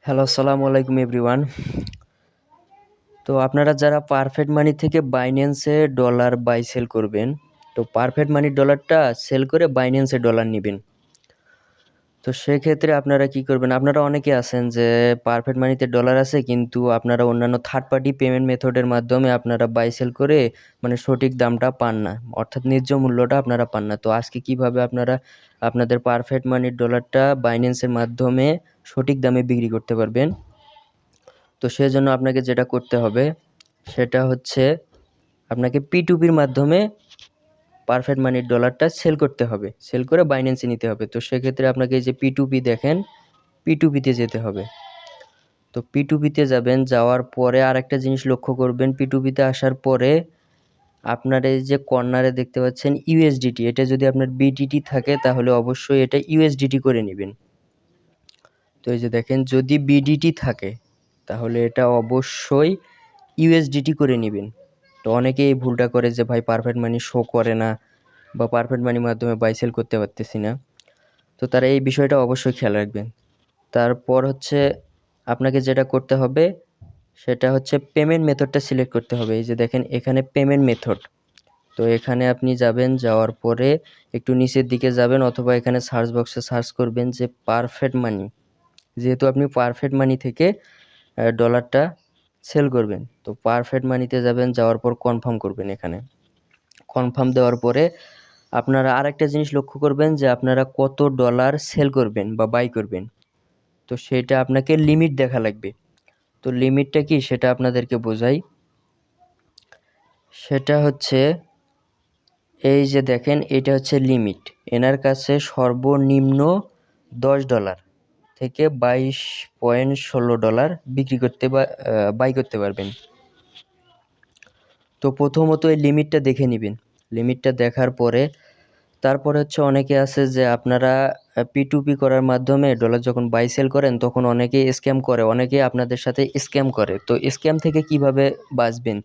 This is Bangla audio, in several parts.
হ্যালো, আসসালামু আলাইকুম এভরিওয়ান। তো আপনারা যারা পারফেক্ট মানি থেকে বাইন্যান্সে ডলার বাই সেল করবেন, তো পারফেক্ট মানির ডলারটা সেল করে বাইন্যান্সে ডলার নেবেন। তো সেক্ষেত্রে আপনারা কি করবেন? আপনারা অনেকে আছেন যে পারফেক্ট মানিতে ডলার আছে, কিন্তু আপনারা অন্যান্য থার্ড পার্টি পেমেন্ট মেথডের মাধ্যমে আপনারা বাই সেল করে মানে সঠিক দামটা পান না, অর্থাৎ ন্যায্য মূল্যটা আপনারা পান না। তো আজকে কিভাবে আপনারা আপনাদের পারফেক্ট মানির ডলারটা বাইন্যান্সের মাধ্যমে সঠিক দামে বিক্রি করতে পারবেন, তো সেজন্য আপনাকে যেটা করতে হবে সেটা হচ্ছে আপনাকে P2P মাধ্যমে পারফেক্ট মানির ডলারটা সেল করতে হবে, সেল করে বাইন্যান্সে নিতে হবে। তো সেক্ষেত্রে আপনাকে এই যে P2P দেখেন, P2P-তে যেতে হবে। তো P2P-তে যাবেন, যাওয়ার পরে আরেকটা জিনিস লক্ষ্য করবেন, P2P-তে আসার পরে আপনার এই যে কর্নারে দেখতে পাচ্ছেন USDT, এটা যদি আপনার BTT থাকে তাহলে অবশ্যই এটা USDT করে নেবেন। তো এই যে দেখেন, যদি BDT থাকে তাহলে এটা অবশ্যই USDT করে নেবেন। তো অনেকেই এই ভুলটা করে যে ভাই পারফেক্ট মানি শো করে না বা পারফেক্ট মানির মাধ্যমে বাই সেল করতে পারতেছি না, তো তারা এই বিষয়টা অবশ্যই খেয়াল রাখবেন। তারপর হচ্ছে আপনাকে যেটা করতে হবে সেটা হচ্ছে পেমেন্ট মেথডটা সিলেক্ট করতে হবে। এই যে দেখেন এখানে পেমেন্ট মেথড, তো এখানে আপনি যাবেন, যাওয়ার পরে একটু নিচের দিকে যাবেন অথবা এখানে সার্চ বক্সে সার্চ করবেন যে পারফেক্ট মানি। যেহেতু আপনি পারফেক্ট মানি থেকে ডলারটা সেল করবেন, তো পারফেক্ট মানিতে যাবেন, যাওয়ার পর কনফার্ম করবেন। এখানে কনফার্ম দেওয়ার পরে আপনারা আরেকটা জিনিস লক্ষ্য করবেন যে আপনারা কত ডলার সেল করবেন বা বাই করবেন, তো সেটা আপনাকে লিমিট দেখা লাগবে। তো লিমিটটা কি সেটা আপনাদেরকে বোঝাই। সেটা হচ্ছে এই যে দেখেন, এটা হচ্ছে লিমিট। এনার কাছে সর্বনিম্ন $10 থেকে $22.16 বিক্রি করতে বা বাই করতে পারবেন। তো প্রথমত এই লিমিটটা দেখে নেবেন। লিমিটটা দেখার পরে তারপরে হচ্ছে অনেকে আছে যে আপনারা P2P করার মাধ্যমে ডলার যখন বাই সেল করেন তখন অনেকেই স্ক্যাম করে, অনেকেই আপনাদের সাথে স্ক্যাম করে। তো স্ক্যাম থেকে কিভাবে বাঁচবেন,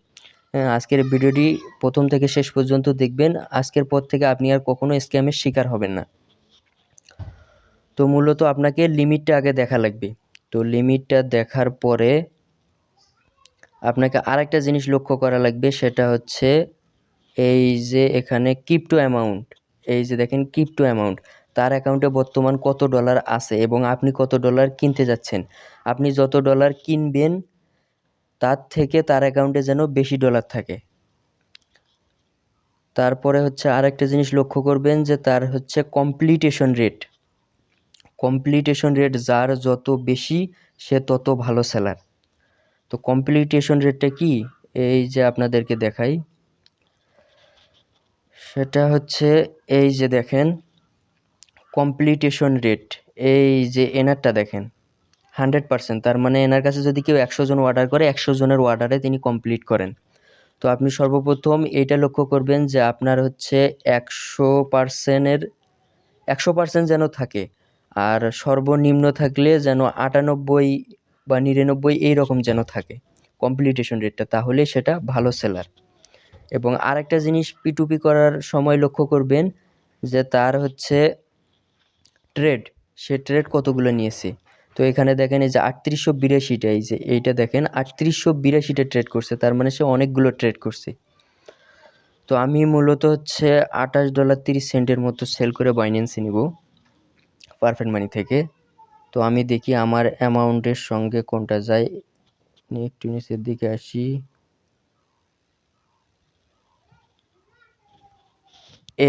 আজকের ভিডিওটি প্রথম থেকে শেষ পর্যন্ত দেখবেন। আজকের পর থেকে আপনি আর কখনো স্ক্যামের শিকার হবেন না। তো মূলত আপনাকে লিমিটটা আগে দেখা লাগবে। তো লিমিটটা দেখার পরে আপনাকে আরেকটা জিনিস লক্ষ্য করা লাগবে, সেটা হচ্ছে এই যে এখানে ক্রিপ্টো অ্যামাউন্ট, এই যে দেখেন ক্রিপ্টো অ্যামাউন্ট, তার অ্যাকাউন্টে বর্তমান কত ডলার আছে এবং আপনি কত ডলার কিনতে যাচ্ছেন। আপনি যত ডলার কিনবেন তার থেকে তার অ্যাকাউন্টে যেন বেশি ডলার থাকে। তারপরে হচ্ছে আরেকটা জিনিস লক্ষ্য করবেন যে তার হচ্ছে কমপ্লিটেশন রেট। কমপ্লিটেশন রেট যার যত বেশি সে তত ভালো সেলার। তো কমপ্লিটেশন রেটটা কি, এই যে আপনাদেরকে দেখাই, সেটা হচ্ছে এই যে দেখেন কমপ্লিটেশন রেট, এই যে এনারটা দেখেন 100%। তার মানে এনার কাছে যদি কেউ 100 জন অর্ডার করে, 100 জনের অর্ডারে তিনি কমপ্লিট করেন। তো আপনি সর্বপ্রথম এইটা লক্ষ্য করবেন যে আপনার হচ্ছে 100% যেন থাকে, আর সর্বনিম্ন থাকলে যেন 98 বা 99 এইরকম যেন থাকে কমপ্লিটেশন রেটটা, তাহলে সেটা ভালো সেলার। এবং আরেকটা জিনিস P2P করার সময় লক্ষ্য করবেন যে তার হচ্ছে ট্রেড, সে ট্রেড কতগুলো নিয়েছে। তো এখানে দেখেন এই যে 3882টা, এই যে এইটা দেখেন 3882টা ট্রেড করছে, তার মানে সে অনেকগুলো ট্রেড করছে। তো আমি মূলত হচ্ছে $28.30 মতো সেল করে বাইন্যান্সে নিব পারফেক্ট মানি থেকে। তো আমি দেখি আমার অ্যামাউন্টের সঙ্গে কোনটা যায়, একটু নিচের দিকে আসি।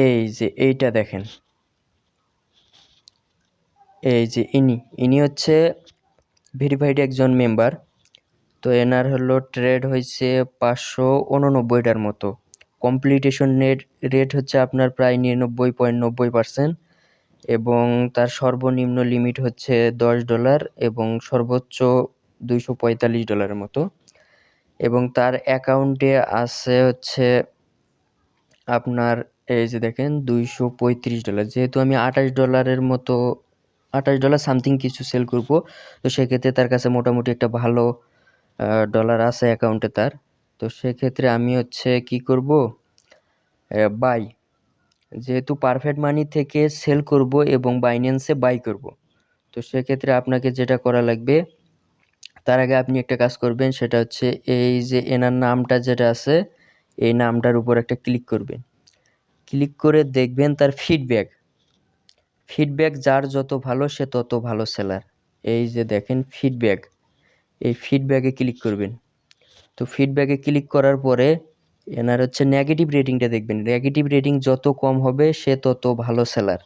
এই যে এইটা দেখেন, এই যে ইনি হচ্ছে ভেরিফাইড একজন মেম্বার। তো এনার হলো ট্রেড হয়েছে 589টার মতো। কমপ্লিটেশন রেট হচ্ছে আপনার প্রায় 99.90%, এবং তার সর্বনিম্ন লিমিট হচ্ছে $10 এবং সর্বোচ্চ $245 মতো। এবং তার অ্যাকাউন্টে আছে হচ্ছে আপনার এই যে দেখেন $235। যেহেতু আমি $28 মতো, $28 সামথিং কিছু সেল করব, তো সেক্ষেত্রে তার কাছে মোটামুটি একটা ভালো ডলার আছে অ্যাকাউন্টে তার। তো সেক্ষেত্রে আমি হচ্ছে কি করব, বাই, যেহেতু পারফেক্ট মানি থেকে সেল করব এবং বাইন্যান্সে বাই করব, তো সেক্ষেত্রে আপনাকে যেটা করা লাগবে তার আগে আপনি একটা কাজ করবেন, সেটা হচ্ছে এই যে এনার নামটা যেটা আছে, এই নামটার উপর একটা ক্লিক করবেন। ক্লিক করে দেখবেন তার ফিডব্যাক যার যত ভালো সে তত ভালো সেলার। এই যে দেখেন ফিডব্যাক, এই ফিডব্যাকে ক্লিক করবেন। তো ফিডব্যাকে ক্লিক করার পরে এনার হচ্ছে নেগেটিভ রেটিংটা দেখবেন। নেগেটিভ রেটিং যত কম হবে সে তত ভালো সেলার।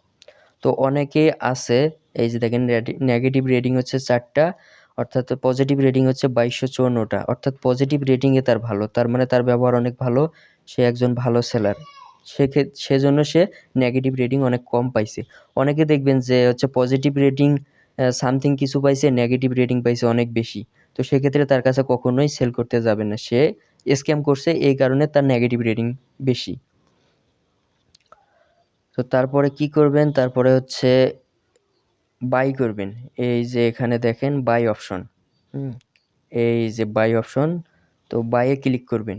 তো অনেকে আছে, এই যে দেখেন নেগেটিভ রেটিং হচ্ছে 4টা, অর্থাৎ পজিটিভ রেটিং হচ্ছে 2254টা, অর্থাৎ পজিটিভ রেটিংয়ে তার ভালো, তার মানে তার ব্যবহার অনেক ভালো, সে একজন ভালো সেলার। সেজন্য সে নেগেটিভ রেটিং অনেক কম পাইছে। অনেকে দেখবেন যে হচ্ছে পজিটিভ রেটিং সামথিং কিছু পাইছে, নেগেটিভ রেটিং পাইছে অনেক বেশি। তো সেক্ষেত্রে তার কাছে কখনোই সেল করতে যাবে না, সে স্ক্যাম করছে, এই কারণে তার নেগেটিভ রেটিং বেশি। তো তারপরে কি করবেন, তারপরে হচ্ছে বাই করবেন। এই যে এখানে দেখেন বাই অপশন, এই যে বাই অপশন, তো বাইয়ে ক্লিক করবেন।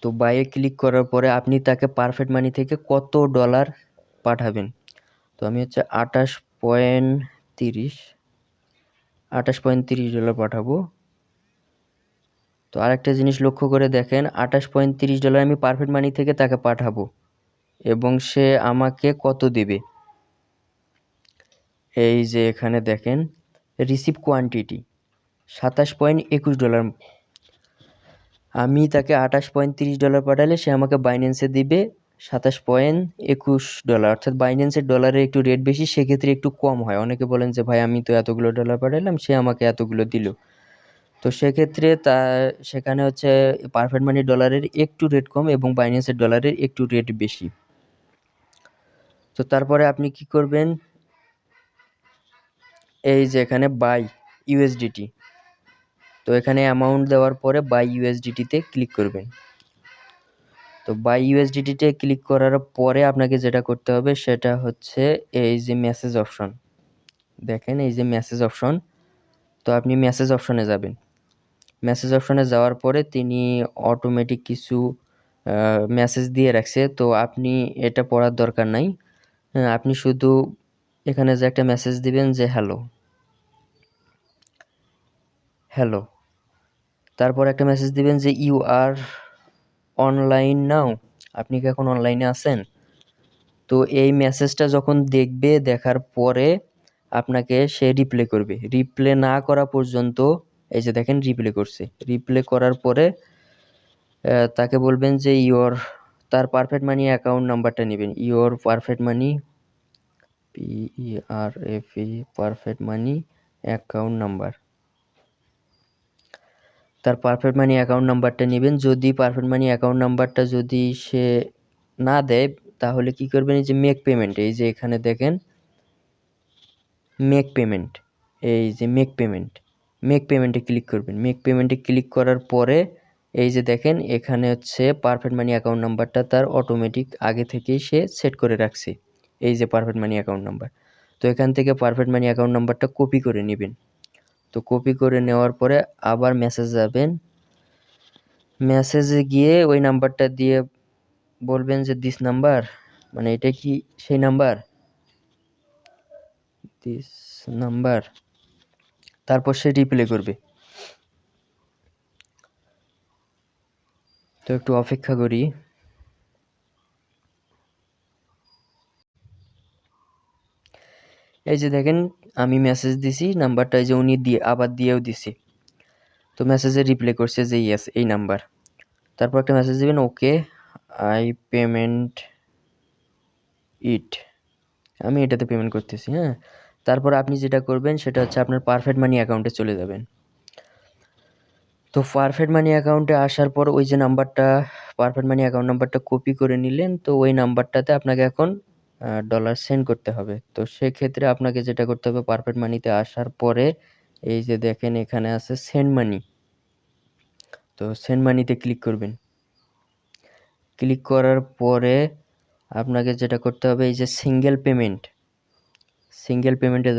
তো বাইয়ে ক্লিক করার পরে আপনি তাকে পারফেক্ট মানি থেকে কত ডলার পাঠাবেন। তো আমি হচ্ছে 28.30 পাঠাবো। তো আরেকটা জিনিস লক্ষ্য করে দেখেন, 28.30 ডলার আমি পারফেক্ট মানি থেকে তাকে পাঠাবো এবং সে আমাকে কত দেবে। এই যে এখানে দেখেন রিসিভ কোয়ান্টিটি 27.21 ডলার। আমি তাকে 28.30 ডলার পাঠালে সে আমাকে বাইন্যান্সে দিবে 27.21 ডলার, অর্থাৎ বাইন্যান্সের ডলারের একটু রেট বেশি, সেক্ষেত্রে একটু কম হয়। অনেকে বলেন যে ভাই আমি তো এতগুলো ডলার পাঠালাম, সে আমাকে এতগুলো দিল। তো সেক্ষেত্রে সেখানে হচ্ছে পারফেক্ট মানি ডলারের একটু রেট কম এবং বাইন্যান্সের ডলারের একটু রেট বেশি। তো তারপরে আপনি কি করবেন, এই যে এখানে বাই ইউএসডিটি, তো এখানে অ্যামাউন্ট দেওয়ার পরে বাই ইউএসডিটিতে ক্লিক করবেন। তো বাই ইউএসডিটিতে ক্লিক করার পরে আপনাকে যেটা করতে হবে সেটা হচ্ছে এই যে মেসেজ অপশন, দেখেন এই যে মেসেজ অপশন। তো আপনি মেসেজ অপশনে যাবেন। মেসেজ অপশনে যাওয়ার পরে তিনি অটোমেটিক কিছু মেসেজ দিয়ে রাখছে, তো আপনি এটা পড়ার দরকার নাই। আপনি শুধু এখানে যে একটা মেসেজ দিবেন যে হ্যালো, তারপর একটা মেসেজ দিবেন যে ইউ আর অনলাইন নাও, আপনি কি এখন অনলাইনে আছেন। তো এই মেসেজটা যখন দেখবে, দেখার পরে আপনাকে সে রিপ্লে করবে। রিপ্লে না করা পর্যন্ত, এই যে দেখেন রিপ্লে করছে, রিপ্লে করার পরে তাকে বলবেন যে তার পারফেক্ট মানি অ্যাকাউন্ট নাম্বারটা নেবেন। Your perfect money, PERFE perfect money account number, তার পারফেক্ট মানি অ্যাকাউন্ট নাম্বারটা নেবেন। যদি পারফেক্ট মানি অ্যাকাউন্ট নাম্বারটা যদি সে না দেয়, তাহলে কি করবেন, এই যে মেক পেমেন্ট, এই যে এখানে দেখেন মেক পেমেন্ট, এই যে মেক পেমেন্টে ক্লিক করবেন। মেক পেমেন্টে ক্লিক করার পরে এই যে দেখেন এখানে হচ্ছে পারফেক্ট মানি অ্যাকাউন্ট নাম্বারটা তার অটোমেটিক আগে থেকেই সে সেট করে রাখছে, এই যে পারফেক্ট মানি অ্যাকাউন্ট নাম্বার। তো এখান থেকে পারফেক্ট মানি অ্যাকাউন্ট নাম্বারটা কপি করে নেবেন। তো কপি করে নেওয়ার পরে আবার মেসেজ যাবেন, মেসেজে গিয়ে ওই নাম্বারটা দিয়ে বলবেন যে দিস নাম্বার, মানে এটা কি সেই নাম্বার, দিস নাম্বার। তারপর সে রিপ্লে করবে। তো একটু অপেক্ষা করি। এই যে দেখেন আমি মেসেজ দিছি, নাম্বারটা এই যে উনি আবার দিয়েও দিছি। তো মেসেজে রিপ্লে করছে যে ইয়েস এই নাম্বার। তারপর একটা মেসেজ দিবেন ওকে আই পেমেন্ট ইট, আমি এটাতে পেমেন্ট করতেছি। হ্যাঁ, তারপর আপনি যেটা করবেন সেটা হচ্ছে আপনার পারফেক্ট মানি অ্যাকাউন্টে চলে যাবেন। তো পারফেক্ট মানি অ্যাকাউন্টে আসার পর ওই যে নাম্বারটা, পারফেক্ট মানি অ্যাকাউন্ট নাম্বারটা কপি করে নিলেন, তো ওই নাম্বারটাতে আপনাকে এখন ডলার সেন্ড করতে হবে। তো সেক্ষেত্রে আপনাকে যেটা করতে হবে, পারফেক্ট মানিতে আসার পরে এই যে দেখেন এখানে আছে সেন্ড মানি, তো সেন্ড মানিতে ক্লিক করবেন। ক্লিক করার পরে আপনাকে যেটা করতে হবে, এই যে সিঙ্গেল পেমেন্টে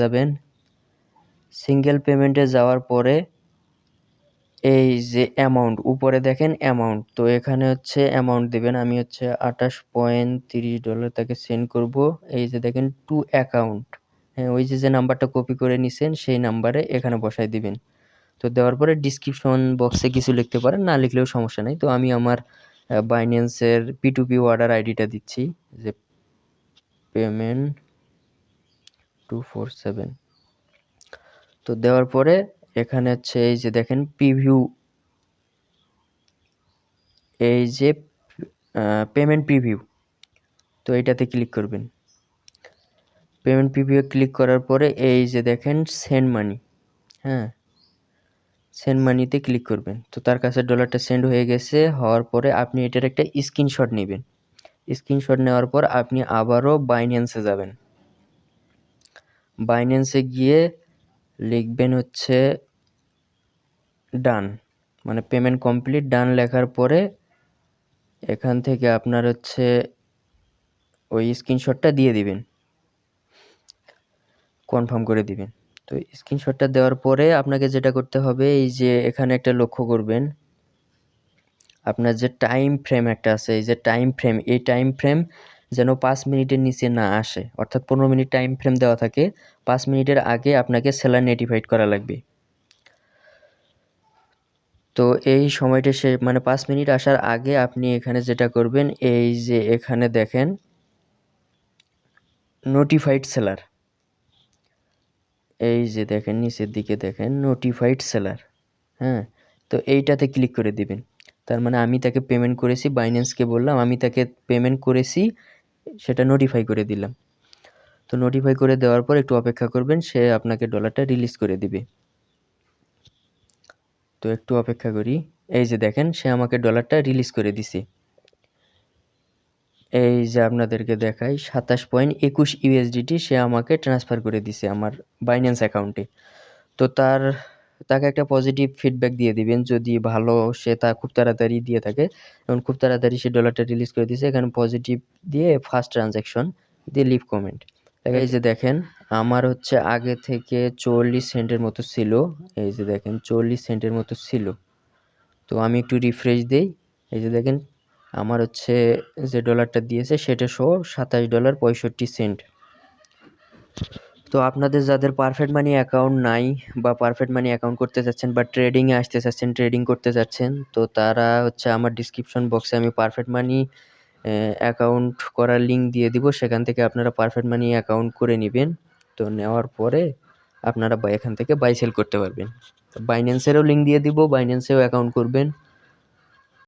যাবেন। সিঙ্গেল পেমেন্টে যাওয়ার পরে এই যে অ্যামাউন্ট উপরে দেখেন অ্যামাউন্ট, তো এখানে হচ্ছে অ্যামাউন্ট দিবেন। আমি হচ্ছে 28.30 ডলার তাকে সেন্ড করব। এই যে দেখেন টু অ্যাকাউন্ট, হ্যাঁ, ওই যে নাম্বারটা কপি করে নিছেন সেই নাম্বারে এখানে বসায় দিবেন। তো দেওয়ার পরে ডিসক্রিপশন বক্সে কিছু লিখতে পারেন, না লিখলেও সমস্যা নাই। তো আমি আমার বাইন্যান্সের P2P অর্ডার আইডিটা দিচ্ছি, যে পেমেন্ট 247। তো দেওয়ার পরে এখানে হচ্ছে এই যে দেখেন প্রিভিউ, এই যে পেমেন্ট প্রিভিউ, তো এইটাতে ক্লিক করবেন। পেমেন্ট প্রিভিউ ক্লিক করার পরে এই যে দেখেন সেন্ড মানি, হ্যাঁ সেন্ড মানিতে ক্লিক করবেন। তো তার কাছে ডলারটা সেন্ড হয়ে গেছে। হওয়ার পরে আপনি এটার একটা স্ক্রিনশট নেবেন। স্ক্রিনশট নেওয়ার পর আপনি আবারও বাইন্যান্সে যাবেন। বাইন্যান্সে গিয়ে লিখবেন হচ্ছে ডান, মানে পেমেন্ট কমপ্লিট, ডান লেখার পরে এখান থেকে আপনার হচ্ছে ওই স্ক্রিনশটটা দিয়ে দিবেন, কনফার্ম করে দিবেন। তো স্ক্রিনশটটা দেওয়ার পরে আপনাকে যেটা করতে হবে, এই যে এখানে একটা লক্ষ্য করবেন, আপনার যে টাইম ফ্রেম একটা আছে, এই যে টাইম ফ্রেম, এই টাইম ফ্রেম যেন 5 মিনিটের নিচে না আসে, অর্থাৎ 15 মিনিট টাইম ফ্রেম দেওয়া থাকে। 5 মিনিটের আগে আপনাকে সেলার নোটিফাইড করা লাগবে। তো এই সময়টা মানে 5 মিনিট আসার আগে আপনি এখানে যেটা করবেন, এই যে এখানে দেখেন নোটিফাইড সেলার, এই যে দেখেন নিচের দিকে দেখেন নোটিফাইড সেলার, হ্যাঁ তো এইটাতে ক্লিক করে দিবেন। তার মানে আমি তাকে পেমেন্ট করেছি, বাইন্যান্সকে বললাম আমি তাকে পেমেন্ট করেছি, সেটা নোটিফাই করে দিলাম। তো নোটিফাই করে দেওয়ার পর একটু অপেক্ষা করবেন, সে আপনাকে ডলারটা রিলিজ করে দিবে। তো একটু অপেক্ষা করি। এই যে দেখেন সে আমাকে ডলারটা রিলিজ করে দিছে। এই যে আপনাদেরকে দেখাই 27.21 ইউএসডিটি সে আমাকে ট্রান্সফার করে দিছে আমার বাইন্যান্স অ্যাকাউন্টে। তো তাকে একটা পজিটিভ ফিডব্যাক দিয়ে দিবেন, যদি ভালো সে তা খুব তাড়াতাড়ি দিয়ে থাকে, এবং খুব তাড়াতাড়ি সে ডলারটা রিলিজ করে দিয়েছে, এখানে পজিটিভ দিয়ে ফার্স্ট ট্রানজ্যাকশন দিয়ে লিভ কমেন্ট। এই যে দেখেন আমার হচ্ছে আগে থেকে 44 সেন্টের মতো ছিল, এই যে দেখেন 44 সেন্টের মতো ছিল। তো আমি একটু রিফ্রেশ দেই, এই যে দেখেন আমার হচ্ছে যে ডলারটা দিয়েছে সেটা সহ $27.65। তো আপনাদের যাদের পারফেক্ট মানি অ্যাকাউন্ট নাই, বা পারফেক্ট মানি অ্যাকাউন্ট করতে চাচ্ছেন, বা ট্রেডিংয়ে আসতে চাচ্ছেন, ট্রেডিং করতে চাচ্ছেন, তো তারা হচ্ছে আমার ডিসক্রিপশন বক্সে আমি পারফেক্ট মানি অ্যাকাউন্ট করার লিঙ্ক দিয়ে দিব, সেখান থেকে আপনারা পারফেক্ট মানি অ্যাকাউন্ট করে নেবেন। তো নেওয়ার পরে আপনারা এখান থেকে বাই সেল করতে পারবেন। বাইন্যান্সেরও লিঙ্ক দিয়ে দিব, বাইন্যান্সেও অ্যাকাউন্ট করবেন।